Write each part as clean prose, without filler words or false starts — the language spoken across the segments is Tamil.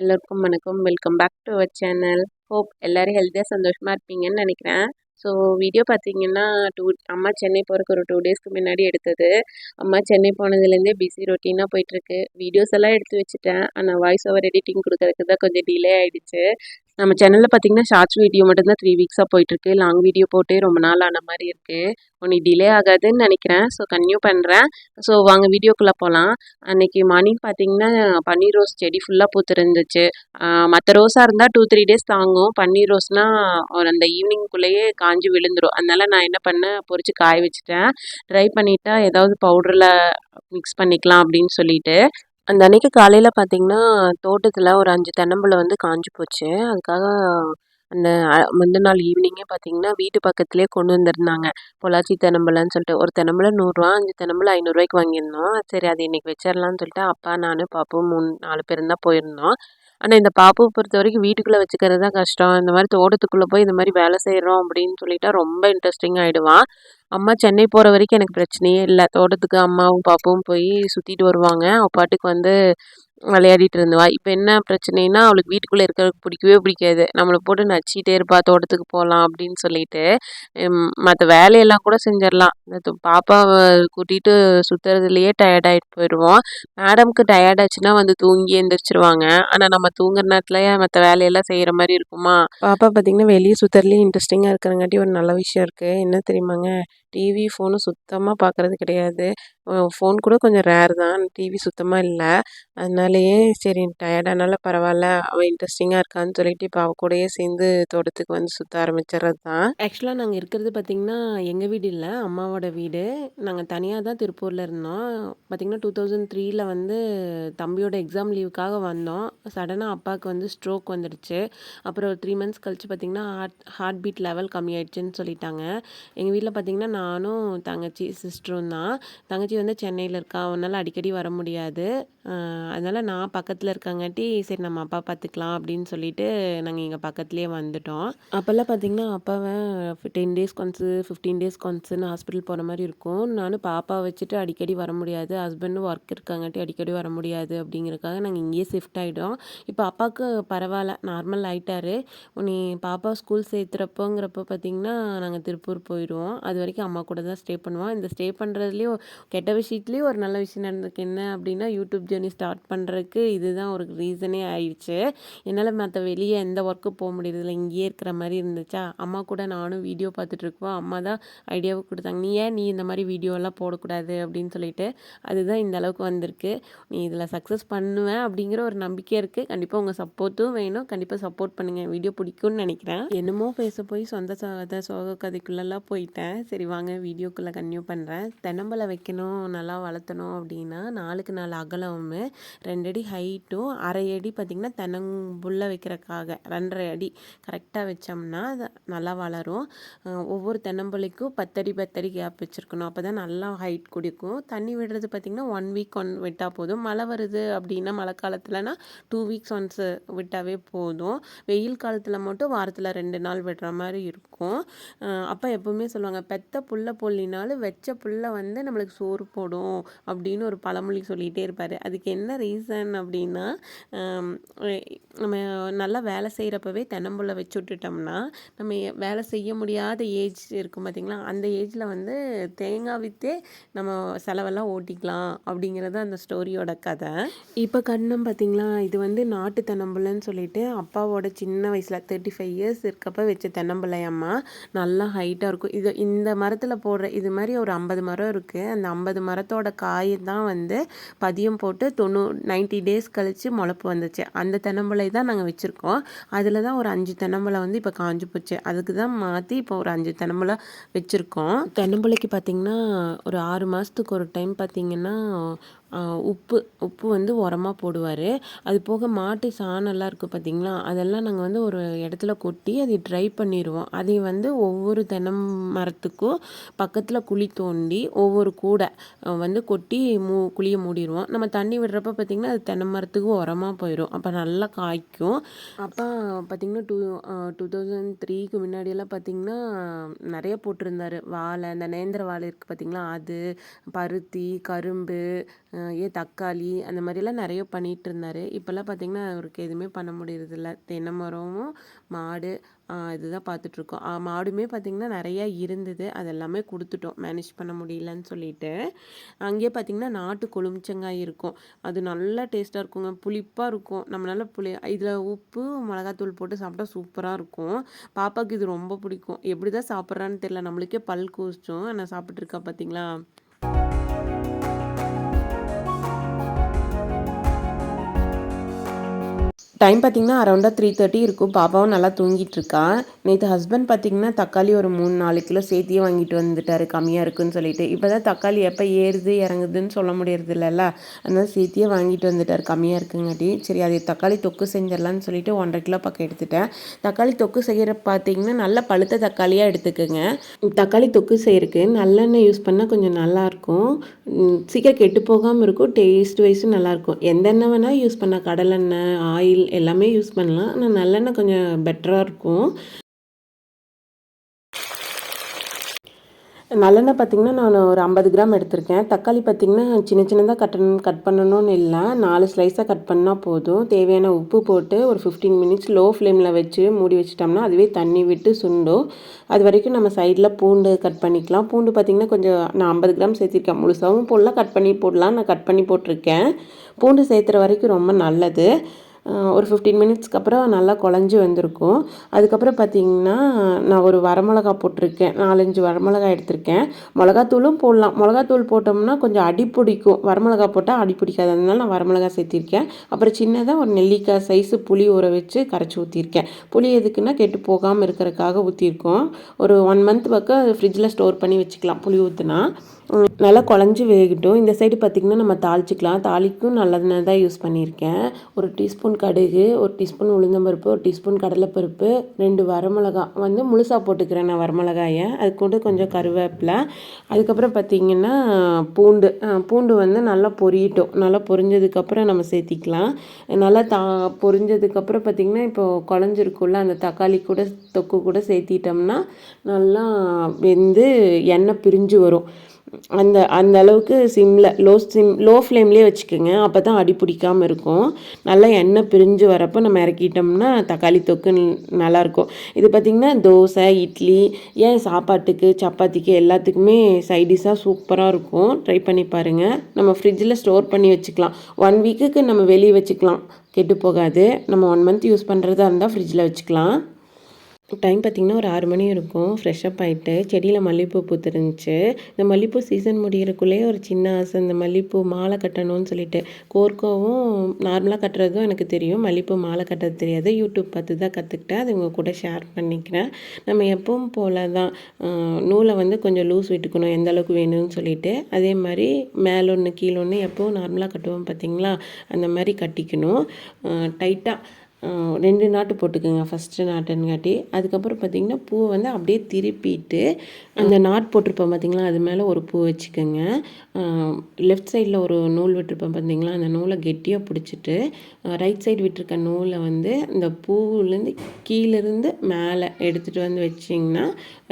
எல்லோருக்கும் வணக்கம். Welcome back to our channel. Hope எல்லாரும் ஹெல்த்தியாக சந்தோஷமாக இருப்பீங்கன்னு நினைக்கிறேன். ஸோ வீடியோ பார்த்தீங்கன்னா அம்மா சென்னை போகிறக்கு ஒரு 2 டேஸ்க்கு முன்னாடி எடுத்தது. அம்மா சென்னை போனதுலேருந்தே பிஸி ரொட்டீனாக போயிட்டுருக்கு. வீடியோஸ் எல்லாம் எடுத்து வச்சுட்டேன். ஆனால் வாய்ஸ் ஓவர் எடிட்டிங் கொடுக்கறதுக்கு தான் கொஞ்சம் டிலே ஆகிடுச்சு. நம்ம சேனலில் பார்த்தீங்கன்னா ஷார்ட்ஸ் வீடியோ மட்டும்தான் 3 வீக்ஸாக போயிட்டுருக்கு. லாங் வீடியோ போட்டு ரொம்ப நாள் ஆன மாதிரி இருக்குது. ஒன்று டிலே ஆகாதுன்னு நினைக்கிறேன். ஸோ கன்டினியூ பண்ணுறேன். ஸோ வாங்க வீடியோக்குள்ளே போகலாம். அன்றைக்கி மார்னிங் பார்த்தீங்கன்னா பன்னீர் ரோஸ் செடி ஃபுல்லாக பூத்துருந்துச்சு. மற்ற ரோஸாக இருந்தால் 2-3 டேஸ் தாங்கும். பன்னீர் ரோஸ்னால் ஒரு அந்த ஈவினிங்குள்ளேயே காஞ்சி விழுந்துடும். அதனால் நான் என்ன பண்ணேன், பொறிச்சு காய வச்சுட்டேன். ட்ரை பண்ணிட்டா ஏதாவது பவுடரில் மிக்ஸ் பண்ணிக்கலாம் அப்படின்னு சொல்லிட்டு அந்த அன்னைக்கு காலையில் பார்த்தீங்கன்னா தோட்டத்தில் ஒரு 5 தென்னம்பிள்ளை வந்து காஞ்சி போச்சு. அதுக்காக அந்த முந்தின நாள் ஈவினிங்கே பார்த்தீங்கன்னா வீட்டு பக்கத்துலேயே கொண்டு வந்திருந்தாங்க. பொள்ளாச்சி தென்னம்பிள்ளைன்னு சொல்லிட்டு ஒரு தென்னம்பிள்ளை 100 ரூபா, 5 தென்னம்பிள்ளை 500 ரூபாய்க்கு வாங்கியிருந்தோம். சரி அது இன்றைக்கி வச்சிடலான்னு சொல்லிட்டு அப்பா, நான், பாப்பு 4 பேரும் தான் போயிருந்தோம். ஆனால் இந்த பாப்புவை பொறுத்த வரைக்கும் வீட்டுக்குள்ளே வச்சுக்கிறது தான் கஷ்டம். இந்த மாதிரி தோட்டத்துக்குள்ளே போய் இந்த மாதிரி வேலை செய்கிறோம் அப்படின்னு சொல்லிட்டா ரொம்ப இன்ட்ரெஸ்டிங் ஆகிடுவான். அம்மா சென்னை போகிற வரைக்கும் எனக்கு பிரச்சனையே இல்லை. தோட்டத்துக்கு அம்மாவும் பாப்புவும் போய் சுற்றிட்டு வருவாங்க. அவள் பாட்டுக்கு வந்து விளையாடிட்டு இருந்துவா. இப்போ என்ன பிரச்சனைனா அவளுக்கு வீட்டுக்குள்ளே இருக்கிறதுக்கு பிடிக்கவே பிடிக்காது. நம்மளை போட்டு நச்சிட்டே இருப்பா, தோட்டத்துக்கு போகலாம் அப்படின்னு சொல்லிட்டு. மற்ற வேலையெல்லாம் கூட செஞ்சிடலாம். பாப்பாவை கூட்டிகிட்டு சுற்றுறதுலையே டயர்டாகிட்டு போயிடுவோம். மேடம்க்கு டயர்ட் ஆச்சுன்னா வந்து தூங்கி எந்திரிச்சிருவாங்க. ஆனால் நம்ம தூங்குற நேரத்துலயே மற்ற வேலையெல்லாம் செய்கிற மாதிரி இருக்குமா. பாப்பா பார்த்திங்கன்னா வெளியே சுற்றுறதுலேயே இன்ட்ரெஸ்டிங்காக இருக்கிறங்காட்டி ஒரு நல்ல விஷயம் இருக்குது. என்ன தெரியுமாங்க, டிவி ஃபோனு சுத்தமாக பார்க்குறது கிடையாது. ஃபோன் கூட கொஞ்சம் ரேர் தான். டிவி சுத்தமாக இல்லை. அதனாலேயே சரி டயர்டானாலும் பரவாயில்ல, அவள் இன்ட்ரெஸ்டிங்காக இருக்கான்னு சொல்லிட்டு இப்போ அவள் கூடயே சேர்ந்து தோட்டத்துக்கு வந்து சுற்ற ஆரம்பிச்சிடுறது தான். ஆக்சுவலாக நாங்கள் இருக்கிறது பார்த்திங்கன்னா எங்கள் வீடு இல்லை, அம்மாவோட வீடு. நாங்கள் தனியாக தான் திருப்பூரில் இருந்தோம். பார்த்திங்கன்னா 2003 வந்து தம்பியோட எக்ஸாம் லீவுக்காக வந்தோம். சடனாக அப்பாவுக்கு வந்து ஸ்ட்ரோக் வந்துடுச்சு. அப்புறம் ஒரு 3 மந்த்ஸ் கழிச்சு பார்த்திங்கன்னா ஹார்ட் பீட் லெவல் கம்மியாயிடுச்சுன்னு சொல்லிட்டாங்க. எங்கள் வீட்டில் பார்த்திங்கன்னா நானும் தங்கச்சி சிஸ்டரும் தான். தங்கச்சி வந்து சென்னையில் இருக்கா, அவனால் அடிக்கடி வர முடியாது. அதனால் நான் பக்கத்தில் இருக்கங்காட்டி சரி நம்ம அப்பா பார்த்துக்கலாம் அப்படின்னு சொல்லிட்டு நாங்கள் இங்கே பக்கத்துலேயே வந்துட்டோம். அப்போல்லாம் பார்த்திங்கன்னா அப்பாவை 10 டேஸ்க்கு ஒன்ஸு 15 டேஸ்க்கு ஒன்ஸுன்னு ஹாஸ்பிட்டல் போகிற மாதிரி இருக்கும். நானும் பாப்பா வச்சுட்டு அடிக்கடி வர முடியாது, ஹஸ்பண்டும் ஒர்க் இருக்காங்காட்டி அடிக்கடி வர முடியாது அப்படிங்கிறதுக்காக நாங்கள் இங்கேயே ஷிஃப்ட் ஆகிட்டோம். இப்போ அப்பாவுக்கு பரவாயில்ல, நார்மல் ஆகிட்டாரு. நீ பாப்பா ஸ்கூல் சேர்த்துறப்போங்கிறப்ப பார்த்திங்கன்னா நாங்கள் திருப்பூர் போயிடுவோம். அது வரைக்கும் அம்மா கூட தான் ஸ்டே பண்ணுவோம். இந்த ஸ்டே பண்ணுறதுலேயும் கெட்ட விஷயத்துலேயும் ஒரு நல்ல விஷயம் நடந்திருக்கு. என்ன அப்படின்னா யூடியூப் ஜேர்னி ஸ்டார்ட் பண்ணுறதுக்கு இதுதான் ஒரு ரீசனே ஆயிடுச்சு. என்னால் மற்ற வெளியே எந்த ஒர்க்கும் போக முடியறதில்ல, இங்கேயே இருக்கிற மாதிரி இருந்துச்சா. அம்மா கூட நானும் வீடியோ பார்த்துட்டு இருக்கோம். அம்மா தான் ஐடியாவை கொடுத்தாங்க, நீ இந்த மாதிரி வீடியோலாம் போடக்கூடாது அப்படின்னு சொல்லிட்டு. அதுதான் இந்த அளவுக்கு வந்திருக்கு. நீ இதில் சக்ஸஸ் பண்ணுவேன் அப்படிங்கிற ஒரு நம்பிக்கை இருக்குது. கண்டிப்பாக உங்கள் சப்போர்ட்டும் வேணும். கண்டிப்பாக சப்போர்ட் பண்ணுங்கள். வீடியோ பிடிக்கும்னு நினைக்கிறேன். என்னமோ பேச போய் சொந்த சோக கதைக்குள்ளெல்லாம் போயிட்டேன். சரி வாங்க வீடியோக்குள்ளே கன்டினியூ பண்ணுறேன். தென்னம்பிள்ளை வைக்கணும், நல்லா வளர்த்தணும் அப்படின்னா 4க்கு 4 அகலம், 2 அடி ஹைட்டும், 1/2 அடி பார்த்திங்கன்னா தென்னம்புள்ள வைக்கிறதுக்காக 2.5 அடி கரெக்டாக வச்சோம்னா அது நல்லா வளரும். ஒவ்வொரு தென்னம்பிள்ளைக்கும் 10 அடி 10 அடி கேப் வச்சுருக்கணும். அப்போ தான் நல்லா ஹைட் கொடுக்கும். தண்ணி விடுறது பார்த்திங்கன்னா 1 வீக் விட்டால் போதும். மழை வருது அப்படின்னா மழை காலத்துலனா 2 வீக்ஸ் ஒன்ஸு விட்டாவே போதும். வெயில் காலத்தில் மட்டும் வாரத்தில் 2 நாள் விடுற மாதிரி இருக்கும். அப்போ எப்போவுமே சொல்லுவாங்க, பெத்த புள்ள பொல்லினாலும் வச்ச புள்ள வந்து நம்மளுக்கு சோறு போடும் அப்படின்னு ஒரு பழமொழி சொல்லிகிட்டே இருப்பார். அதுக்கு என்ன ரீசன் அப்படின்னா, நம்ம நல்லா வேலை செய்கிறப்பவே தென்னம்புள்ள வச்சு விட்டுட்டோம்னா நம்ம வேலை செய்ய முடியாத ஏஜ் இருக்கும் பார்த்திங்களா, அந்த ஏஜில் வந்து தேங்காய் விற்றே நம்ம செலவெல்லாம் ஓட்டிக்கலாம் அப்படிங்கிறது அந்த ஸ்டோரியோட கதை. இப்போ கண்ணம் பார்த்திங்களா, இது வந்து நாட்டு தென்னம்புள்ளன்னு சொல்லிட்டு அப்பாவோட சின்ன வயசில் 35 இயர்ஸ் இருக்கப்போ வச்ச தென்னம்பிள்ளையம்மா. நல்லா ஹைட்டாக இருக்கும். இந்த மரத்தில் போடுற இது மாதிரி ஒரு 50 மரம் இருக்குது. அந்த 50 மரத்தோட காய் தான் வந்து பதியம் போட்டு 90 டேஸ் கழித்து முளைப்பு வந்துச்சு. அந்த தென்னம்பிள்ளை தான் நாங்கள் வச்சுருக்கோம். அதில் தான் ஒரு 5 தென்னம்பிள்ளை வந்து இப்போ காஞ்சி போச்சு. அதுக்கு தான் மாற்றி இப்போ ஒரு 5 தென்னம்பிள்ளை வச்சுருக்கோம். தென்னம்பிள்ளைக்கு பார்த்திங்கன்னா ஒரு 6 மாதத்துக்கு ஒரு டைம் பார்த்திங்கன்னா உப்பு வந்து உரமாக போடுவார். அது போக மாட்டு சாணம்லாம் இருக்குது பார்த்திங்களா, அதெல்லாம் நாங்கள் வந்து ஒரு இடத்துல கொட்டி அதை ட்ரை பண்ணிடுவோம். அதை வந்து ஒவ்வொரு தென்னை மரத்துக்கும் பக்கத்தில் குழி தோண்டி ஒவ்வொரு கூடை வந்து கொட்டி குழியை மூடிடுவோம். நம்ம தண்ணி விடுறப்ப பார்த்திங்கன்னா அது தென்னை மரத்துக்கு உரமாக போயிடும். அப்போ நல்லா காய்க்கும். அப்போ பார்த்திங்கன்னா 2003க்கு முன்னாடியெல்லாம் பார்த்திங்கன்னா நிறைய போட்டிருந்தார் வாழை. இந்த நேந்திர வாழை இருக்குது பார்த்திங்களா, அது பருத்தி, கரும்பு, தக்காளி அந்த மாதிரிலாம் நிறைய பண்ணிகிட்டு இருந்தார். இப்போல்லாம் பார்த்திங்கன்னா அவருக்கு எதுவுமே பண்ண முடியறதில்ல. தென்னை மரமும் மாடு இதுதான் பார்த்துட்ருக்கோம். மாடுமே பார்த்திங்கன்னா நிறையா இருந்தது, அதெல்லாமே கொடுத்துட்டோம் மேனேஜ் பண்ண முடியலன்னு சொல்லிட்டு. அங்கேயே பார்த்திங்கன்னா நாட்டு கொழுமிச்சங்காய் இருக்கும், அது நல்லா டேஸ்ட்டாக இருக்குங்க, புளிப்பாக இருக்கும். நம்மளால இதில் உப்பு மிளகாத்தூள் போட்டு சாப்பிட்டா சூப்பராக இருக்கும். பாப்பாவுக்கு இது ரொம்ப பிடிக்கும், எப்படி தான் சாப்பிட்றான்னு தெரியல, நம்மளுக்கே பல் கூச்சோம் ஆனால் சாப்பிட்ருக்கா பார்த்தீங்களா. டைம் பார்த்திங்கன்னா அரௌண்டாக 3:30 இருக்கும். பாப்பாவும் நல்லா தூங்கிட்டு இருக்கா. நேற்று ஹஸ்பண்ட் பார்த்திங்கன்னா தக்காளி ஒரு 3-4 கிலோ சேர்த்தியே வாங்கிட்டு வந்துட்டார், கம்மியாக இருக்குதுன்னு சொல்லிட்டு. இப்போ தான் தக்காளி எப்போ ஏறுது இறங்குதுன்னு சொல்ல முடியறது இல்லைல்ல, அதனால் சேர்த்தியே வாங்கிட்டு வந்துட்டார் கம்மியாக இருக்குங்காட்டி. சரி அது தக்காளி தொக்கு செஞ்சிடலான்னு சொல்லிட்டு 1.5 கிலோ பக்கம் எடுத்துட்டேன். தக்காளி தொக்கு செய்கிற பார்த்திங்கன்னா நல்ல பழுத்த தக்காளியாக எடுத்துக்கோங்க. தக்காளி தொக்கு செய்கிறதுக்கு நல்லெண்ணெய் யூஸ் பண்ணால் கொஞ்சம் நல்லாயிருக்கும், சீக்கிரம் கெட்டு போகாமல் இருக்கும், டேஸ்ட் வைஸும் நல்லாயிருக்கும். எந்த எண்ணெய் வேணால் யூஸ் பண்ணால், கடலெண்ணெய், ஆயில் எல்லாமே யூஸ் பண்ணலாம், ஆனால் நல்லெண்ணெய் கொஞ்சம் பெட்டராக இருக்கும். நல்லெண்ணெய் பார்த்திங்கன்னா நான் ஒரு 50 கிராம் எடுத்திருக்கேன். தக்காளி பார்த்திங்கன்னா சின்ன சின்னதாக கட் பண்ணணும்னு இல்லை, 4 ஸ்லைஸாக கட் பண்ணால் போதும். தேவையான உப்பு போட்டு ஒரு 15 மினிட்ஸ் லோ ஃப்ளேமில் வச்சு மூடி வச்சிட்டோம்னா அதுவே தண்ணி விட்டு சுண்டும். அது வரைக்கும் நம்ம சைடில் பூண்டு கட் பண்ணிக்கலாம். பூண்டு பார்த்திங்கன்னா கொஞ்சம் நான் 50 கிராம் சேர்த்திருக்கேன், முழுசாகவும் போடலாம், கட் பண்ணி போடலாம். நான் கட் பண்ணி போட்டிருக்கேன். பூண்டு சேர்த்துற வரைக்கும் ரொம்ப நல்லது. ஒரு 15 மினிட்ஸ்க்கு அப்புறம் நல்லா குழஞ்சி வந்திருக்கும். அதுக்கப்புறம் பார்த்திங்கன்னா நான் ஒரு வரமிளகா போட்டிருக்கேன், 4-5 வரமிளகா எடுத்திருக்கேன். மிளகாத்தூளும் போடலாம், மிளகாத்தூள் போட்டோம்னா கொஞ்சம் அடி பிடிக்கும், வரமிளகா போட்டால் அடி பிடிக்காது, அதனால நான் வரமிளகா சேர்த்திருக்கேன். அப்புறம் சின்னதாக ஒரு நெல்லிக்காய் சைஸு புளி ஊற வச்சு கரைச்சி ஊற்றிருக்கேன். புளி எதுக்குன்னா கெட்டு போகாமல் இருக்கிறதுக்காக ஊற்றிருக்கோம். ஒரு 1 மந்த் பக்கம் ஃப்ரிட்ஜில் ஸ்டோர் பண்ணி வச்சுக்கலாம் புளி ஊற்றுனா. நல்லா குழஞ்சி வேகட்டும். இந்த சைடு பார்த்திங்கன்னா நம்ம தாளிச்சிக்கலாம். தாளிக்கும் நல்லெண்ணெய் தான் யூஸ் பண்ணியிருக்கேன். ஒரு டீஸ்பூன் கடுகு, ஒரு டீஸ்பூன் உளுந்தம்பருப்பு, ஒரு டீஸ்பூன் கடலைப்பருப்பு, 2 வரமிளகா வந்து முழுசாக போட்டுக்கிறேன் நான் வரமிளகாயை. அது கூட கொஞ்சம் கருவேப்பிலை. அதுக்கப்புறம் பார்த்திங்கன்னா பூண்டு வந்து நல்லா பொரியட்டும். நல்லா பொரிஞ்சதுக்கப்புறம் நம்ம சேர்த்திக்கலாம். நல்லா பொரிஞ்சதுக்கப்புறம் பார்த்திங்கன்னா இப்போது குழஞ்சிருக்குள்ள அந்த தக்காளி கூட தொக்கு கூட சேர்த்திட்டோம்னா நல்லா வெந்து எண்ணெய் பிரிஞ்சு வரும். அந்த அளவுக்கு லோ ஃப்ளேம்லேயே வச்சுக்கோங்க, அப்போ தான் அடி பிடிக்காமல் இருக்கும். நல்லா எண்ணெய் பிரிஞ்சு வரப்போ நம்ம இறக்கிட்டோம்னா தக்காளி தொக்கு நல்லாயிருக்கும். இது பார்த்திங்கன்னா தோசை, இட்லி, ஏன் சாப்பாட்டுக்கு, சப்பாத்திக்கு எல்லாத்துக்குமே சைடிஷாக சூப்பராக இருக்கும். ட்ரை பண்ணி பாருங்கள். நம்ம ஃப்ரிட்ஜில் ஸ்டோர் பண்ணி வச்சுக்கலாம். 1 வீக்குக்கு நம்ம வெளியே வச்சுக்கலாம், கெட்டு போகாது. நம்ம 1 மந்த் யூஸ் பண்ணுறதா இருந்தால் ஃப்ரிட்ஜில் வச்சுக்கலாம். டைம் பார்த்திங்கன்னா ஒரு 6 மணி இருக்கும். ஃப்ரெஷ்அப் ஆகிட்டு செடியில் மல்லிகைப்பூ பூத்துருந்துச்சு. இந்த மல்லிகைப்பூ சீசன் முடிகிறக்குள்ளேயே ஒரு சின்ன ஆசை, இந்த மல்லிகைப்பூ மாலை கட்டணும்னு சொல்லிட்டு. கோர்க்கோவும் நார்மலாக கட்டுறதும் எனக்கு தெரியும், மல்லிகைப்பூ மாலை கட்டுறது தெரியாது. யூடியூப் பார்த்து தான் கற்றுக்கிட்டேன், அது உங்கள் கூட ஷேர் பண்ணிக்கிறேன். நம்ம எப்பவும் போல் தான் நூலை வந்து கொஞ்சம் லூஸ் விட்டுக்கணும், எந்த அளவுக்கு வேணும்னு சொல்லிட்டு. அதே மாதிரி மேலொன்று கீழொன்று எப்போவும் நார்மலாக கட்டுவோம் பார்த்திங்களா, அந்த மாதிரி கட்டிக்கணும். டைட்டாக 2 நாட்டு போட்டுக்கோங்க ஃபஸ்ட்டு நாட்டுங்காட்டி. அதுக்கப்புறம் பார்த்திங்கன்னா பூவை வந்து அப்படியே திருப்பிட்டு அந்த நாட் போட்டிருப்போம் பார்த்திங்களா, அது மேலே ஒரு பூ வச்சுக்கோங்க. லெஃப்ட் சைடில் ஒரு நூல் விட்டுருப்போம் பார்த்திங்களா, அந்த நூலை கெட்டியாக பிடிச்சிட்டு ரைட் சைடு விட்டுருக்க நூலை வந்து இந்த பூவிலேருந்து கீழேருந்து மேலே எடுத்துகிட்டு வந்து வச்சிங்கன்னா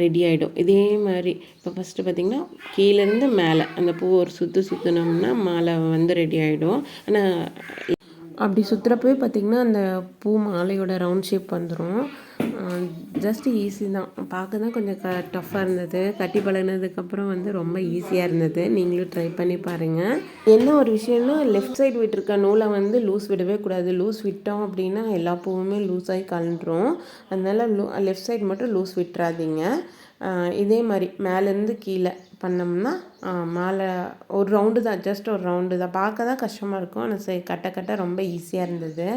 ரெடி ஆகிடும். இதே மாதிரி இப்போ ஃபஸ்ட்டு பார்த்திங்கன்னா கீழேருந்து மேலே அந்த பூ ஒரு சுற்றினோம்னா மாலை வந்து ரெடி ஆகிடும். ஆனால் அப்படி சுற்றுறப்பவே பார்த்திங்கன்னா அந்த பூ மாலையோட ரவுண்ட் ஷேப் வந்துடும். ஜஸ்ட்டு ஈஸி தான், பார்க்க தான் கொஞ்சம் டஃப்பாக இருந்தது. கட்டி பழகினதுக்கப்புறம் வந்து ரொம்ப ஈஸியாக இருந்தது. நீங்களும் ட்ரை பண்ணி பாருங்கள். என்ன ஒரு விஷயம்னா, லெஃப்ட் சைடு விட்டுருக்க நூலை வந்து லூஸ் விடவே கூடாது. லூஸ் விட்டோம் அப்படின்னா எல்லா பூவுமே லூஸ் ஆகி கலண்டுரும். அதனால் லெஃப்ட் சைடு மட்டும் லூஸ் விட்டுறாதீங்க. இதே மாதிரி மேலேருந்து கீழே பண்ணோம்னா மேலே ஒரு ரவுண்டு தான், ஜஸ்ட் ஒரு ரவுண்டு தான். பார்க்க தான் கஷ்டமாக இருக்கும், ஆனால் கட்ட ரொம்ப ஈஸியாக இருந்தது.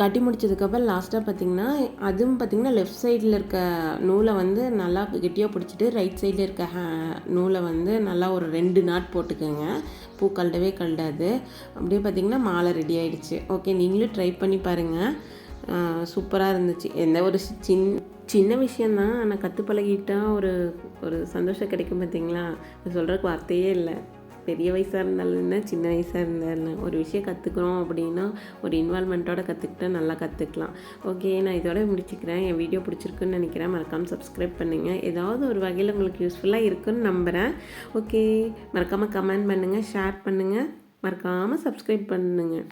கட்டி முடிச்சதுக்கப்புறம் லாஸ்ட்டாக பார்த்திங்கன்னா அதுவும் பார்த்திங்கன்னா லெஃப்ட் சைடில் இருக்க நூலை வந்து நல்லா கெட்டியாக பிடிச்சிட்டு ரைட் சைடில் இருக்க நூலை வந்து நல்லா ஒரு 2 நாட் போட்டுக்கோங்க. பூ கழடாது. அப்படியே பார்த்திங்கன்னா மாலை ரெடி ஆகிடுச்சு. ஓகே, நீங்களும் ட்ரை பண்ணி பாருங்கள், சூப்பராக இருந்துச்சு. எந்த ஒரு சின்ன விஷயந்தான். ஆனா கற்று பழகிட்டா ஒரு ஒரு சந்தோஷம் கிடைக்கும் பார்த்தீங்களா? அது சொல்றதுக்கு வார்த்தையே இல்ல. பெரிய வயசா இருந்தாலும் என்ன, சின்ன வயசா இருந்தா என்ன, ஒரு விஷயம் கற்றுக்குறோம் அப்படின்னா, ஒரு இன்வால்வ்மெண்ட்டோட கற்றுக்கிட்டா நல்லா கற்றுக்கலாம். ஓகே, நான் இதோட முடிச்சுக்கிறேன். என் வீடியோ பிடிச்சிருக்குன்னு நினைக்கிறேன். மறக்காம சப்ஸ்கிரைப் பண்ணுங்கள். ஏதாவது ஒரு வகையில் உங்களுக்கு யூஸ்ஃபுல்லாக இருக்குன்னு நம்புகிறேன். ஓகே, மறக்காமல் கமெண்ட் பண்ணுங்கள், ஷேர் பண்ணுங்கள், மறக்காமல் சப்ஸ்கிரைப் பண்ணுங்கள்.